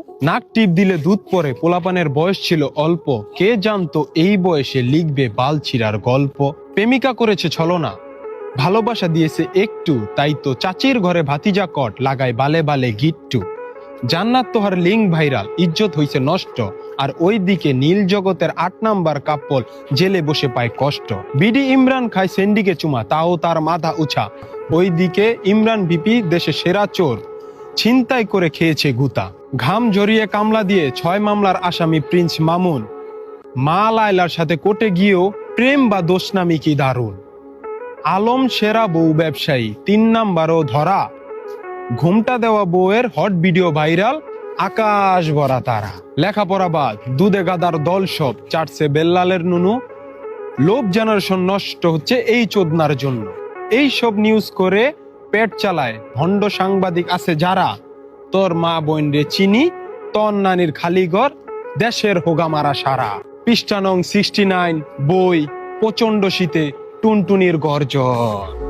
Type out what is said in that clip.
নাক টিপ দিলে দুধ পড়ে, পোলাপানের বয়স ছিল অল্প, কে জানতো এই বয়সে লিখবে বালছিরার গল্প। প্রেমিকা করেছে ছলনা, ভালোবাসা দিয়েছে একটু, তাই তো চাচির ঘরে ভাতিজা কট লাগায় বালে বালে গিট্টু। জান্নাত তোহার লিঙ্ক ভাইরাল, ইজ্জত হইছে নষ্ট, আর ওইদিকে নীল জগতের ৮ নাম্বার কাপল জেলে বসে পায় কষ্ট। বিডি ইমরান খায় সেন্ডিকে চুমা, তাও তার মাথা উঁচা। ওইদিকে ইমরান ভিপি দেশে সেরা চোর, ছিনতাই করে খেয়েছে গুতা। ঘাম ঝরিয়ে কামলা দিয়ে ৬ মামলার আসামি প্রিন্স মামুন, মা লায়লার সাথে কোর্টে গিয়েও প্রেম বা দোষ নামি কি দারুণ। আলম সেরা বউ ব্যবসায়ী, ৩ নাম্বারও ধরা, ঘুমটা দেওয়া বউয়ের হট ভিডিও ভাইরাল, আকাশ ভরা তারা। লেখাপড়া বাদ, দুধে গাদার দল সব, চাটছে বেল্লালের নুনু, লোভ জেনারেশন নষ্ট হচ্ছে এই চোদনার জন্য। এই সব নিউজ করে পেট চালায় ভণ্ড সাংবাদিক আছে যারা, তোর মা বোন রে চিনি, তর নানির খালি ঘর, দেশের হোগামারা সারা। পৃষ্ঠা নং 69, বই প্রচন্ড শীতে টুনটুনির গর্জন।